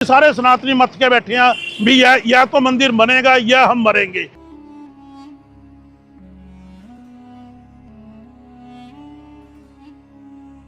सारे सनातनी मत के बैठे हैं भी या तो मंदिर बनेगा या हम मरेंगे।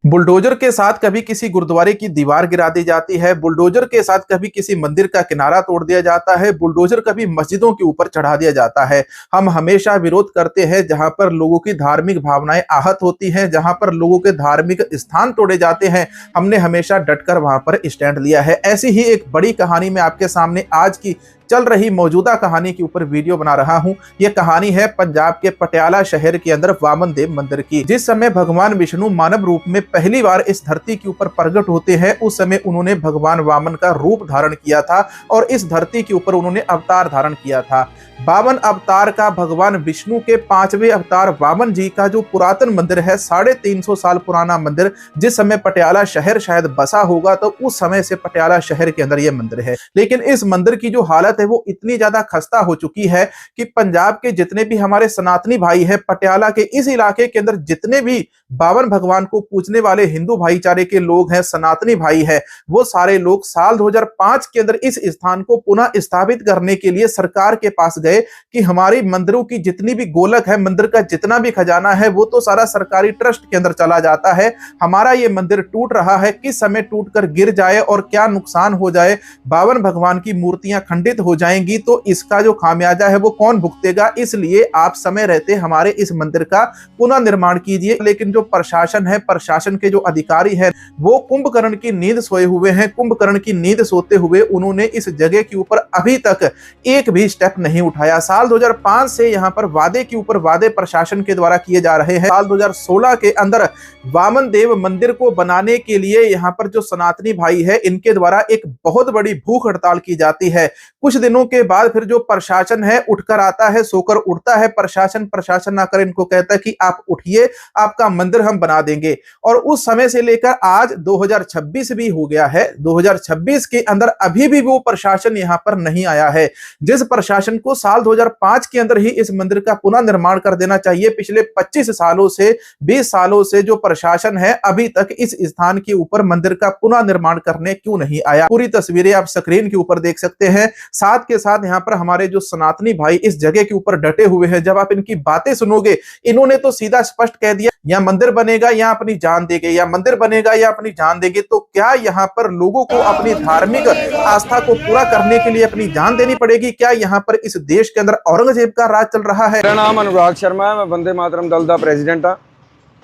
बुलडोजर के साथ कभी किसी गुरुद्वारे की दीवार गिरा दी जाती है, बुलडोजर के साथ कभी किसी मंदिर का किनारा तोड़ दिया जाता है, बुलडोजर कभी मस्जिदों के ऊपर चढ़ा दिया जाता है। हम हमेशा विरोध करते हैं जहां पर लोगों की धार्मिक भावनाएं आहत होती हैं, जहां पर लोगों के धार्मिक स्थान तोड़े जाते हैं। हमने हमेशा डटकर वहां पर स्टैंड लिया है। ऐसी ही एक बड़ी कहानी में आपके सामने आज की चल रही मौजूदा कहानी के ऊपर वीडियो बना रहा हूं। यह कहानी है पंजाब के पटियाला शहर के अंदर वामन देव मंदिर की। जिस समय भगवान विष्णु मानव रूप में पहली बार इस धरती के ऊपर प्रकट होते हैं, उस समय उन्होंने भगवान वामन का रूप धारण किया था और इस धरती के ऊपर उन्होंने अवतार धारण किया था। 52 अवतार का भगवान विष्णु के 5वें अवतार वामन जी का जो पुरातन मंदिर है, 350 साल पुराना मंदिर, जिस समय पटियाला शहर शायद बसा होगा तो उस समय से पटियाला शहर के अंदर यह मंदिर है। लेकिन इस मंदिर की जो हालत है वो इतनी ज्यादा खस्ता हो चुकी है कि पंजाब के जितने भी हमारे सनातनी भाई हैं, पटियाला के इस इलाके के अंदर जितने भी 52 भगवान को पूजने वाले हिंदू भाईचारे के लोग हैं, सनातनी भाई हैं, वो सारे लोग साल 2005 के अंदर इस स्थान को पुनः स्थापित करने के लिए सरकार के पास गए कि हमारी मंदिरों की जितनी भी गोलक है, मंदिर का जितना भी खजाना है, वो तो सारा सरकारी ट्रस्ट के अंदर चला जाता है। हमारा ये मंदिर टूट रहा है, किस समय टूटकर गिर जाए और क्या नुकसान हो जाए, 52 भगवान की मूर्तियां खंडित हो जाएंगी तो इसका जो खामियाजा है वो कौन भुगतेगा। इसलिए आप समय रहते हमारे इस मंदिर का पुनः निर्माण कीजिए। लेकिन जो प्रशासन है, प्रशासन के जो अधिकारी हैं, वो कुंभकर्ण की नींद सोए हुए हैं। कुंभकर्ण की नींद सोते हुए उन्होंने इस जगह के ऊपर अभी तक एक भी स्टेप नहीं उठाया। साल 2005 से यहां पर वादे के ऊपर वादे प्रशासन के द्वारा किए जा रहे हैं। साल 2016 के अंदर वामन देव मंदिर को बनाने के लिए यहां पर जो सनातनी भाई है, इनके द्वारा एक बहुत बड़ी भूख हड़ताल की जाती है। कुछ दिनों के बाद फिर जो प्रशासन है उठकर आता है, सोकर उठता है प्रशासन आकर इनको कहता है कि आप उठिए, आपका मंदिर हम बना देंगे। और उस समय से लेकर आज 2026 भी हो गया है। 2026 के अंदर अभी भी वो प्रशासन यहां पर नहीं आया है। जिस प्रशासन को साल 2005 के अंदर ही इस मंदिर का पुनः निर्माण कर देना चाहिए, पिछले 25 सालों से 20 सालों से जो प्रशासन है अभी तक इस स्थान के ऊपर मंदिर का पुनः निर्माण करने क्यों नहीं आया। पूरी तस्वीरें आप स्क्रीन के ऊपर देख सकते हैं। साथ के साथ यहाँ पर हमारे जो सनातनी भाई इस जगह के ऊपर डटे हुए हैं। जब आप इनकी बातें सुनोगे, इन्होंने तो सीधा स्पष्ट कह दिया या मंदिर बनेगा या अपनी जान देंगे, या मंदिर बनेगा या अपनी जान देंगे। तो क्या यहाँ पर लोगों को अपनी धार्मिक आस्था को पूरा करने के लिए अपनी जान देनी पड़ेगी? क्या यहाँ पर इस देश के अंदर औरंगजेब का राज चल रहा है? मेरा नाम अनुराग शर्मा है, मैं वंदे मातरम दल का प्रेजिडेंट हाँ।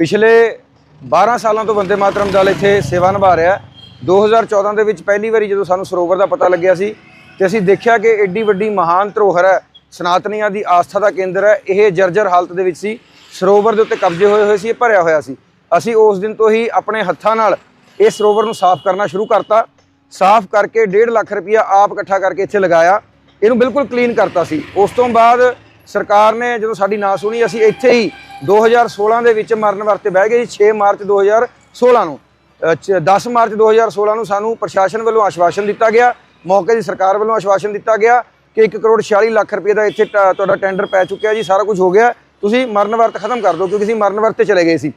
पिछले 12 सालों तो वंदे मातरम दल इत्थे सेवा निभा रहा है। 2014 ਦੇ ਵਿੱਚ ਪਹਿਲੀ ਵਾਰੀ ਜਦੋਂ ਸਾਨੂੰ ਸਰੋਵਰ ਦਾ ਪਤਾ ਲੱਗਿਆ ਸੀ ਤੇ ਅਸੀਂ ਦੇਖਿਆ ਕਿ ਏਡੀ ਵੱਡੀ ਮਹਾਨ ਧਰੋਹਰ ਹੈ, ਸਨਾਤਨੀਆਂ ਦੀ ਆਸਥਾ ਦਾ ਕੇਂਦਰ ਹੈ, ਇਹ ਜਰਜਰ ਹਾਲਤ ਦੇ ਵਿੱਚ ਸੀ। ਸਰੋਵਰ ਦੇ ਉੱਤੇ ਕਬਜ਼ੇ ਹੋਏ ਸੀ, ਇਹ ਭਰਿਆ ਹੋਇਆ ਸੀ। ਅਸੀਂ ਉਸ ਦਿਨ ਤੋਂ ਹੀ ਆਪਣੇ ਹੱਥਾਂ ਨਾਲ ਇਸ ਸਰੋਵਰ ਨੂੰ ਸਾਫ਼ ਕਰਨਾ ਸ਼ੁਰੂ ਕਰਤਾ। ਸਾਫ਼ ਕਰਕੇ 1.5 ਲੱਖ ਰੁਪਇਆ ਆਪ ਇਕੱਠਾ ਕਰਕੇ ਇੱਥੇ ਲਗਾਇਆ, ਇਹਨੂੰ ਬਿਲਕੁਲ ਕਲੀਨ ਕਰਤਾ ਸੀ। ਉਸ ਤੋਂ ਬਾਅਦ ਸਰਕਾਰ ਨੇ ਜਦੋਂ ਸਾਡੀ ਨਾ ਸੁਣੀ, ਅਸੀਂ ਇੱਥੇ ਹੀ 2016 ਦੇ ਵਿੱਚ ਮਰਨ ਵਰਤੇ ਬਹਿ ਗਏ। 6 ਮਾਰਚ 2016 ਨੂੰ 10 ਮਾਰਚ 2016 ਨੂੰ ਸਾਨੂੰ ਪ੍ਰਸ਼ਾਸਨ ਵੱਲੋਂ ਆਸ਼ਵਾਸਨ ਦਿੱਤਾ ਗਿਆ, ਮੌਕੇ ਦੀ ਸਰਕਾਰ ਵੱਲੋਂ ਆਸ਼ਵਾਸਨ ਦਿੱਤਾ ਗਿਆ ਕਿ 1 ਕਰੋੜ 46 ਲੱਖ ਰੁਪਏ ਦਾ ਇੱਥੇ ਤੁਹਾਡਾ ਟੈਂਡਰ ਪੈ ਚੁੱਕਿਆ ਜੀ, ਸਾਰਾ ਕੁਝ ਹੋ ਗਿਆ, ਤੁਸੀਂ ਮਰਨ ਵਰਤ ਖਤਮ ਕਰ ਦਿਓ। ਕਿਉਂਕਿ ਅਸੀਂ ਮਰਨ ਵਰਤ ਤੇ ਚਲੇ ਗਏ ਸੀ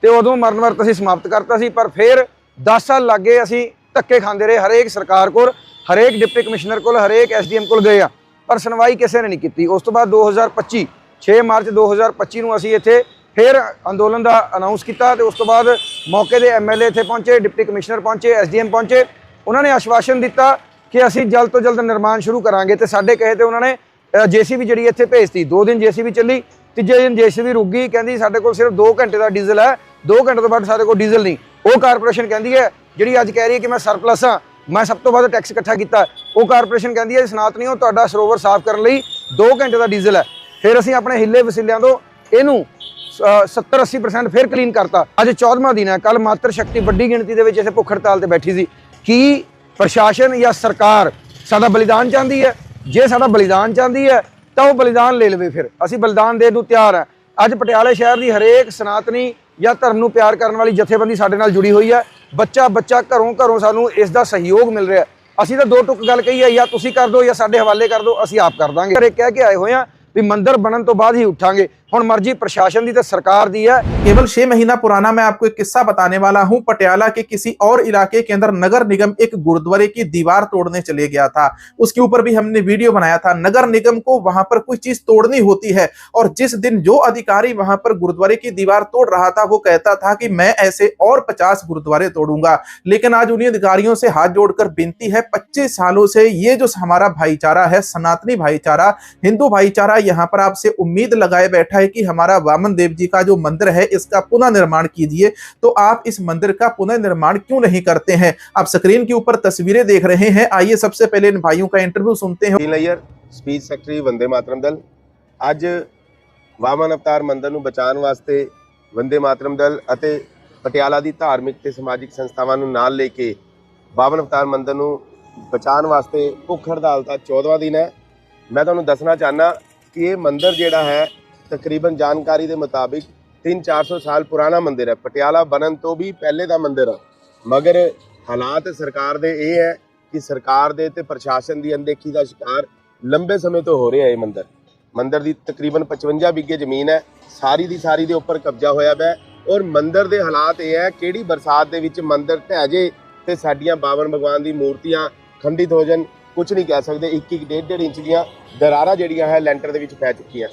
ਤੇ ਉਦੋਂ ਮਰਨ ਵਰਤ ਅਸੀਂ ਸਮਾਪਤ ਕਰਤਾ ਸੀ। ਪਰ ਫਿਰ 10 ਸਾਲ ਲੱਗ ਗਏ, ਅਸੀਂ ਧੱਕੇ ਖਾਂਦੇ ਰਹੇ ਹਰੇਕ ਸਰਕਾਰ ਕੋਲ, ਹਰੇਕ ਡਿਪਟੀ ਕਮਿਸ਼ਨਰ ਕੋਲ, ਹਰੇਕ SDM ਕੋਲ ਗਏ ਆ, ਪਰ ਸੁਣਵਾਈ ਕਿਸੇ ਨੇ ਨਹੀਂ ਕੀਤੀ। ਉਸ ਤੋਂ ਬਾਅਦ 2025 6 ਮਾਰਚ 2025 ਨੂੰ ਅਸੀਂ ਇੱਥੇ ਫਿਰ ਅੰਦੋਲਨ ਦਾ ਅਨਾਉਂਸ ਕੀਤਾ ਤੇ ਉਸ ਤੋਂ ਬਾਅਦ ਮੌਕੇ ਦੇ MLA ਇੱਥੇ ਪਹੁੰਚੇ, ਡਿਪਟੀ ਕਮਿਸ਼ਨਰ ਪਹੁੰਚੇ, SDM ਪਹੁੰਚੇ। ਉਹਨਾਂ ਨੇ ਆਸ਼ਵਾਸਨ ਦਿੱਤਾ ਕਿ ਅਸੀਂ ਜਲਦ ਤੋਂ ਜਲਦ ਨਿਰਮਾਣ ਸ਼ੁਰੂ ਕਰਾਂਗੇ ਤੇ ਸਾਡੇ ਕਹੇ ਤੇ ਉਹਨਾਂ ਨੇ JCB ਜਿਹੜੀ ਇੱਥੇ ਭੇਜਤੀ। 2 ਦਿਨ JCB ਚੱਲੀ, ਤੀਜੇ ਦਿਨ JCB ਰੁਕ ਗਈ, ਕਹਿੰਦੀ ਸਾਡੇ ਕੋਲ ਸਿਰਫ 2 ਘੰਟੇ ਦਾ ਡੀਜ਼ਲ ਹੈ, 2 ਘੰਟੇ ਤੋਂ ਬਾਅਦ ਸਾਡੇ ਕੋਲ ਡੀਜ਼ਲ ਨਹੀਂ। ਉਹ ਕਾਰਪੋਰੇਸ਼ਨ ਕਹਿੰਦੀ ਹੈ ਜਿਹੜੀ ਅੱਜ ਕਹਿ ਰਹੀ ਹੈ ਕਿ ਮੈਂ ਸਰਪਲਸ ਹਾਂ, ਮੈਂ ਸਭ ਤੋਂ ਵੱਧ ਟੈਕਸ ਇਕੱਠਾ ਕੀਤਾ, ਉਹ ਕਾਰਪੋਰੇਸ਼ਨ ਕਹਿੰਦੀ ਹੈ ਸਨਾਤਨੀਓ ਤੁਹਾਡਾ ਸਰੋਵਰ ਸਾਫ਼ ਕਰਨ ਲਈ 2 ਘੰਟੇ ਦਾ ਡੀਜ਼ਲ ਹੈ। ਫਿਰ ਅਸੀਂ ਆਪਣੇ ਹਿੱਲੇ ਵਸੀਲਿਆਂ ਤੋਂ ਇਹਨੂੰ 70-80% ਫਿਰ ਕਲੀਨ ਕਰਤਾ। ਅੱਜ 14ਵਾਂ ਦਿਨ ਹੈ। ਕੱਲ ਮਾਤਰ ਸ਼ਕਤੀ ਵੱਡੀ ਗਿਣਤੀ ਦੇ ਵਿੱਚ ਇੱਥੇ ਭੁੱਖ ਹੜਤਾਲ ਤੇ ਬੈਠੀ ਸੀ। ਕੀ ਪ੍ਰਸ਼ਾਸਨ ਜਾਂ ਸਰਕਾਰ ਸਾਡਾ ਬਲੀਦਾਨ ਚਾਹੁੰਦੀ ਹੈ? ਜੇ ਸਾਡਾ ਬਲੀਦਾਨ ਚਾਹੁੰਦੀ ਹੈ ਤਾਂ ਉਹ ਬਲੀਦਾਨ ਲੈ ਲਵੇ, ਫਿਰ ਅਸੀਂ ਬਲੀਦਾਨ ਦੇਣ ਨੂੰ ਤਿਆਰ ਹਾਂ। ਅੱਜ ਪਟਿਆਲੇ ਸ਼ਹਿਰ ਦੀ ਹਰੇਕ ਸਨਾਤਨੀ ਜਾਂ ਧਰਮ ਨੂੰ ਪਿਆਰ ਕਰਨ ਵਾਲੀ ਜਥੇਬੰਦੀ ਸਾਡੇ ਨਾਲ ਜੁੜੀ ਹੋਈ ਹੈ। ਬੱਚਾ ਘਰੋਂ ਸਾਨੂੰ ਇਸ ਦਾ ਸਹਿਯੋਗ ਮਿਲ ਰਿਹਾ। ਅਸੀਂ ਤਾਂ 2 ਟੁਕ ਗੱਲ ਕਹੀ ਹੈ, ਜਾਂ ਤੁਸੀਂ ਕਰ ਦਿਓ ਜਾਂ ਸਾਡੇ ਹਵਾਲੇ ਕਰ ਦਿਓ, ਅਸੀਂ ਆਪ ਕਰ ਦਾਂਗੇ। ਇਹ ਕਹਿ ਕੇ ਆਏ ਹੋਏ ਹਾਂ ਵੀ ਮੰਦਿਰ ਬਣਨ ਤੋਂ ਬਾਅਦ ਹੀ ਉੱਠਾਂਗੇ। ਹੁਣ ਮਰਜ਼ੀ ਪ੍ਰਸ਼ਾਸਨ ਦੀ ਤੇ ਸਰਕਾਰ ਦੀ ਹੈ। केवल 6 महीना पुराना मैं आपको एक किस्सा बताने वाला हूं। पटियाला के किसी और इलाके के अंदर नगर निगम एक गुरुद्वारे की दीवार तोड़ने चले गया था। उसके ऊपर भी हमने वीडियो बनाया था। नगर निगम को वहां पर कोई चीज तोड़नी होती है और जिस दिन जो अधिकारी वहां पर गुरुद्वारे की दीवार तोड़ रहा था वो कहता था कि मैं ऐसे और 50 गुरुद्वारे तोड़ूंगा। लेकिन आज उन्हीं अधिकारियों से हाथ जोड़कर विनती है, 25 सालों से ये जो हमारा भाईचारा है, सनातनी भाईचारा, हिंदू भाईचारा, यहाँ पर आपसे उम्मीद लगाए बैठा है कि हमारा वामन देव जी का जो मंदिर है इसका पुनः निर्माण कीजिए। तो आप इस मंदिर का पुनः निर्माण क्यों नहीं करते हैं? आप स्क्रीन के ऊपर तस्वीरें देख रहे हैं। आइए सबसे पहले इन भाइयों का इंटरव्यू सुनते हैं। Layer speech secretary Vande Mataram Dal ਅੱਜ ਵਾਮਨ ਅਵਤਾਰ ਮੰਦਰ ਨੂੰ ਬਚਾਉਣ ਵਾਸਤੇ ਵੰਦੇ ਮਾਤਰਮ ਦਲ ਅਤੇ ਪਟਿਆਲਾ ਦੀ ਧਾਰਮਿਕ ਤੇ ਸਮਾਜਿਕ ਸੰਸਥਾਵਾਂ ਨੂੰ ਨਾਲ ਲੈ ਕੇ ਵਾਮਨ ਅਵਤਾਰ ਮੰਦਰ ਨੂੰ ਬਚਾਉਣ ਵਾਸਤੇ ਭੁੱਖ ਹੜਤਾਲ ਦਾ 14ਵਾਂ ਦਿਨ ਹੈ। ਮੈਂ ਤੁਹਾਨੂੰ ਦੱਸਣਾ ਚਾਹਨਾ ਕਿ ਇਹ ਮੰਦਰ ਜਿਹੜਾ ਹੈ ਤਕਰੀਬਨ ਜਾਣਕਾਰੀ ਦੇ ਮੁਤਾਬਿਕ 300-400 ਸਾਲ ਪੁਰਾਣਾ ਮੰਦਿਰ ਹੈ। ਪਟਿਆਲਾ ਬਣਨ ਤੋਂ ਵੀ ਪਹਿਲੇ ਦਾ ਮੰਦਿਰ ਹੈ, ਮਗਰ ਹਾਲਾਤ ਸਰਕਾਰ ਦੇ ਇਹ ਹੈ ਕਿ ਸਰਕਾਰ ਦੇ ਤੇ ਪ੍ਰਸ਼ਾਸਨ ਦੀ ਅਣਦੇਖੀ ਦਾ ਸ਼ਿਕਾਰ ਲੰਬੇ ਸਮੇਂ ਤੋਂ ਹੋ ਰਿਹਾ ਹੈ। ਮੰਦਿਰ ਦੀ ਤਕਰੀਬਨ 55 ਬਿੱਗੇ ਜ਼ਮੀਨ ਹੈ, ਸਾਰੀ ਦੀ ਸਾਰੀ ਦੇ ਉੱਪਰ ਕਬਜ਼ਾ ਹੋਇਆ ਪਿਆ ਔਰ ਮੰਦਿਰ ਦੇ ਹਾਲਾਤ ਇਹ ਹੈ ਕਿਹੜੀ ਬਰਸਾਤ ਦੇ ਵਿੱਚ ਮੰਦਿਰ ਢਹਿ ਜੇ ਤੇ ਸਾਡੀਆਂ ਬਾਬਰ ਭਗਵਾਨ ਦੀ ਮੂਰਤੀਆਂ ਖੰਡਿਤ ਹੋ ਜਾਣ, ਕੁਝ ਨਹੀਂ ਕਹਿ ਸਕਦੇ। 1-1, 1.5 ਇੰਚ ਦੀਆਂ ਦਰਾਰਾਂ ਜਿਹੜੀਆਂ ਹੈ ਲੈਂਟਰ ਦੇ ਵਿੱਚ ਪੈ ਚੁੱਕੀਆਂ।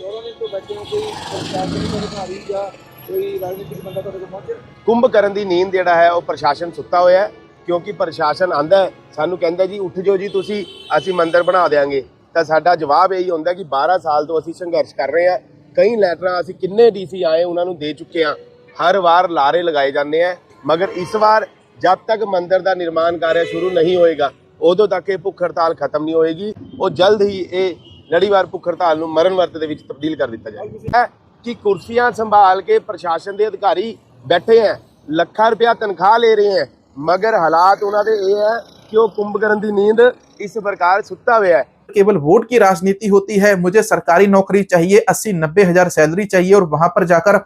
ਕੁੰਭ ਕਰਨ ਦੀ ਨੀਂਦ ਜਿਹੜਾ ਹੈ ਉਹ ਪ੍ਰਸ਼ਾਸਨ ਸੁੱਤਾ ਹੋਇਆ ਹੈ, ਕਿਉਂਕਿ ਪ੍ਰਸ਼ਾਸਨ ਆਂਦਾ ਸਾਨੂੰ ਕਹਿੰਦਾ ਜੀ ਉੱਠ ਜਾਓ ਜੀ ਤੁਸੀਂ, ਅਸੀਂ ਮੰਦਿਰ ਬਣਾ ਦੇਾਂਗੇ। ਤਾਂ ਸਾਡਾ ਜਵਾਬ ਇਹੀ ਹੁੰਦਾ ਕਿ 12 ਸਾਲ ਤੋਂ ਅਸੀਂ ਸੰਘਰਸ਼ ਕਰ ਰਹੇ ਹਾਂ। ਕਈ ਲੈਟਰਾਂ ਅਸੀਂ ਕਿੰਨੇ ਡੀਸੀ ਆਏ ਉਹਨਾਂ ਨੂੰ ਦੇ ਚੁੱਕੇ ਹਾਂ, ਹਰ ਵਾਰ ਲਾਰੇ ਲਗਾਏ ਜਾਂਦੇ ਆ, ਮਗਰ ਇਸ ਵਾਰ ਜਦ ਤੱਕ ਮੰਦਿਰ ਦਾ ਨਿਰਮਾਣ ਕਾਰਜ ਸ਼ੁਰੂ ਨਹੀਂ ਹੋਏਗਾ ਉਦੋਂ ਤੱਕ ਇਹ ਭੁੱਖ ਹੜਤਾਲ ਖਤਮ ਨਹੀਂ ਹੋਏਗੀ। ਉਹ ਜਲਦ ਹੀ ਇਹ ਲੜੀਵਾਰ ਭੁੱਖ ਹੜਤਾਲ ਨੂੰ ਮਰਨ ਵਰਤ ਦੇ ਵਿੱਚ ਤਬਦੀਲ ਕਰ ਦਿੱਤਾ ਜਾਏਗਾ। ਕਿ ਕੁਰਸੀਆਂ ਸੰਭਾਲ ਕੇ ਪ੍ਰਸ਼ਾਸਨ ਦੇ ਅਧਿਕਾਰੀ ਬੈਠੇ ਹੈ, ਲੱਖਾਂ ਰੁਪਇਆ ਤਨਖਾਹ ਲੈ ਰਹੇ ਹੈ, ਮਗਰ ਹਾਲਾਤ ਉਹਨਾਂ ਦੇ ਇਹ ਹੈ कि वो कुंभकर्ण की नींद इस प्रकार सुता हुआ है। केवल वोट की राजनीति होती है। मुझे सरकारी नौकरी चाहिए, 80-90 हजार सैलरी चाहिए और वहां पर जाकर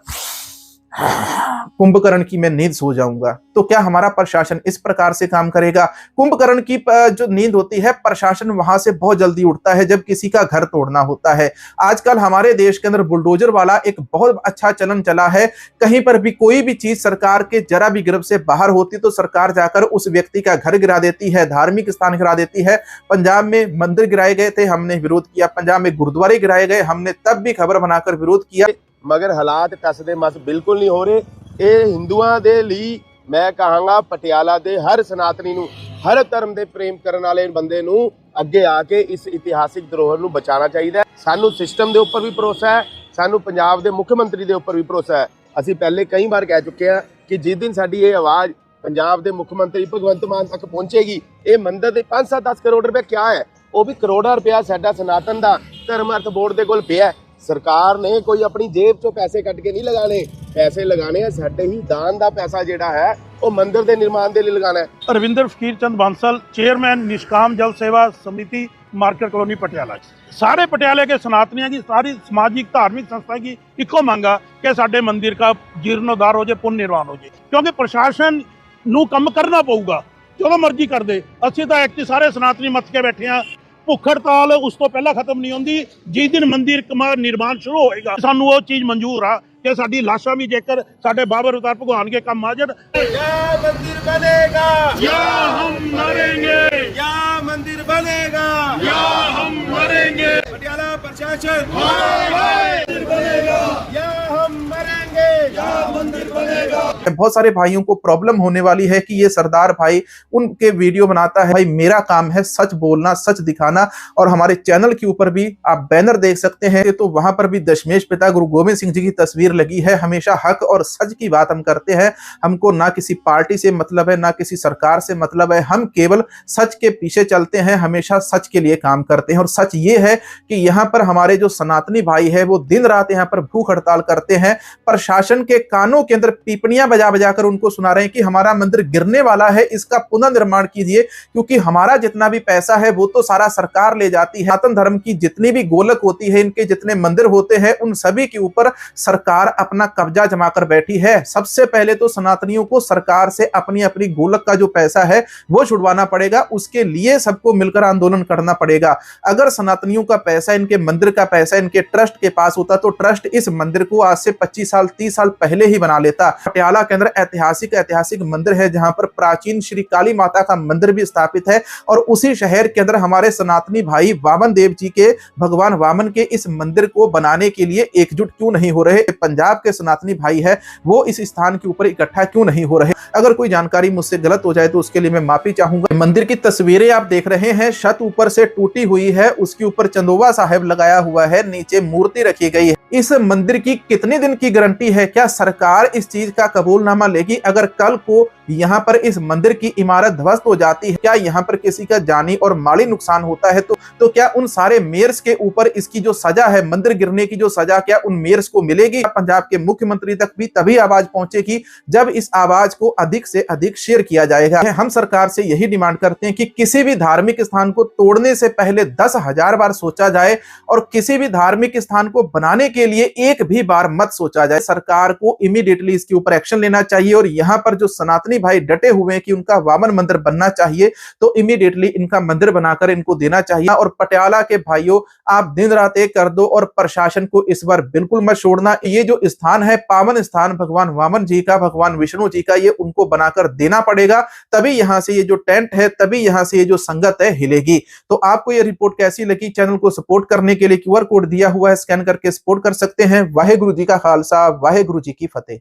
कुंभकर्ण की मैं नींद सो जाऊंगा। तो क्या हमारा प्रशासन इस प्रकार से काम करेगा? कुंभकर्ण की जो नींद होती है प्रशासन वहां से बहुत जल्दी उठता है जब किसी का घर तोड़ना होता है। आजकल हमारे देश के अंदर बुलडोजर वाला एक बहुत अच्छा चलन चला है। कहीं पर भी कोई भी चीज सरकार के जरा भी गिरफ्त से बाहर होती तो सरकार जाकर उस व्यक्ति का घर गिरा देती है, धार्मिक स्थान गिरा देती है। पंजाब में मंदिर गिराए गए थे, हमने विरोध किया। पंजाब में गुरुद्वारे गिराए गए, हमने तब भी खबर बनाकर विरोध किया। मगर हालात टसदे मस बिल्कुल नहीं हो रहे। ये हिंदुओं के लिए मैं कहांगा पटियाला दे हर सनातनी नूं, हर धर्म दे प्रेम करने वाले बंदे नूं अगे आके इस इतिहासिक धरोहर नूं बचाना चाहिए। सानू सिस्टम दे उपर भी भरोसा है, सानू पंजाब दे मुख्यमंत्री दे उपर भी भरोसा है। असीं पहले कई बार कह चुके हैं कि जिस दिन साडी ये आवाज़ पंजाब दे मुख्यमंत्री भगवंत मान तक पहुंचेगी, ये मंदिर दे 5-10 करोड़ रुपए क्या है, वो भी करोड़ां रुपया साडा सनातन दा धर्म अर्थ बोर्ड दे कोल पिया। सरकार ने कोई अपनी जेब चो पैसे कट के नहीं लगाने, पैसे लगाने हैं साडे ही दान दा पैसा जिहड़ा है वो मंदिर दे निर्माण दे लिए लगाना है। रविंदर फकीर चंद बांसल, चेयरमैन निष्काम जल सेवा समिति, मार्केट कॉलोनी पटियाला। सारे पटियाले के सनातनियों की, सारी सामाजिक धार्मिक संस्था की इको मांगा कि साडे मंदिर का जीर्णोद्धार हो जाए, पुनः निर्माण हो जाए, क्योंकि प्रशासन नूं कम करना पऊगा। जो मर्जी कर दे, असीं तां एक सारे सनातनी मत के बैठे हैं। भुख हड़ताल उस तो पहला खत्म नहीं होंदी जिस दिन मंदिर का निर्माण शुरू होएगा। सानू वो चीज मंजूर आ कि साडी लाशा भी जेकर साडे बाबर अवतार भगवान के काम आ जाए। या मंदिर बनेगा या हम मरेंगे, या मंदिर बनेगा या हम मरेंगे। पटियाला प्रशासन मंदिर बनेगा या हम मरेंगे, या मंदिर बनेगा। बहुत सारे भाइयों को प्रॉब्लम होने वाली है कि ये सरदार भाई उनके वीडियो बनाता है। भाई मेरा काम है सच बोलना, सच दिखाना। और हमारे चैनल के ऊपर भी आप बैनर देख सकते हैं, तो वहां पर भी दशमेश पिता गुरु गोविंद सिंह जी की तस्वीर लगी है। हमेशा हक और सच की बात हम करते हैं। हमको ना किसी पार्टी से मतलब है, ना किसी सरकार से मतलब है। हम केवल सच के पीछे चलते हैं, हमेशा सच के लिए काम करते हैं। और सच ये है कि यहाँ पर हमारे जो सनातनी भाई है वो दिन रात यहाँ पर भूख हड़ताल करते हैं। प्रशासन के कानों के अंदर पीपणियां बजा बजा कर उनको सुना रहे हैं कि हमारा मंदिर गिरने वाला है, इसका पुनर्निर्माण कीजिए, क्योंकि हमारा जितना भी पैसा है वो तो सारा सरकार ले जाती है। सनातन धर्म की जितनी भी गोलक होती है, इनके जितने मंदिर होते हैं, उन सभी के ऊपर सरकार अपना कब्जा जमा कर बैठी है। सबसे पहले तो सनातनियों को सरकार से अपनी अपनी गोलक का जो पैसा है वो छुड़वाना पड़ेगा, उसके लिए सबको मिलकर आंदोलन करना पड़ेगा। अगर सनातनियों का पैसा, इनके मंदिर का पैसा इनके ट्रस्ट के पास होता तो ट्रस्ट इस मंदिर को आज से 25 साल 30 साल पहले ही बना लेता। पटियाला के अंदर ऐतिहासिक मंदिर है, जहां पर प्राचीन श्री काली माता का मंदिर भी स्थापित है, और उसी शहर के अंदर हमारे सनातनी भाई वामन देव जी के, भगवान वामन के इस मंदिर को बनाने के लिए एकजुट क्यों नहीं हो रहे? पंजाब के सनातनी भाई है वो इस स्थान के ऊपर इकट्ठा क्यों नहीं हो रहे? अगर कोई जानकारी मुझसे गलत हो जाए तो उसके लिए मैं माफी चाहूंगा। मंदिर की तस्वीरें आप देख रहे हैं, छत ऊपर से टूटी हुई है, उसके ऊपर चंदोबा साहब लगाया हुआ है, नीचे मूर्ति रखी गई है। इस मंदिर की कितने दिन की गारंटी है? क्या सरकार इस चीज का कबूलनामा लेगी? अगर कल को यहाँ पर इस मंदिर की इमारत ध्वस्त हो जाती है, क्या यहाँ पर किसी का जानी और माली नुकसान होता है तो क्या उन सारे मेयर्स के ऊपर इसकी जो सजा है, मंदिर गिरने की जो सजा, क्या उन मेयर्स को मिलेगी? पंजाब के मुख्यमंत्री तक भी तभी आवाज पहुंचेगी जब इस आवाज को अधिक से अधिक शेयर किया जाएगा। हम सरकार से यही डिमांड करते हैं कि किसी भी धार्मिक स्थान को तोड़ने से पहले 10,000 बार सोचा जाए, और किसी भी धार्मिक स्थान को बनाने के लिए एक भी बार मत सोचा जाए। सरकार को इमीडिएटली इसके ऊपर एक्शन लेना चाहिए, और यहाँ पर जो सनातनी भाई डटे हुए हैं कि उनका वामन मंदिर बनना चाहिए, तो इमीडिएटली इनका मंदिर बनाकर इनको देना चाहिए। और पटियाला के भाइयों, आप दिन रात एक कर दो और प्रशासन को इस बार बिल्कुल मत छोड़ना। ये जो स्थान है, पावन स्थान भगवान वामन जी का, भगवान विष्णु जी का, ये उनको बनाकर देना पड़ेगा, तभी यहां से ये जो टेंट है, तभी यहां से ये जो संगत है हिलेगी। तो आपको ये रिपोर्ट कैसी लगी? चैनल को सपोर्ट करने के लिए QR कोड दिया हुआ है, स्कैन करके सपोर्ट कर सकते हैं। वाहेगुरु जी का खालसा, वाहेगुरु जी की फतेह।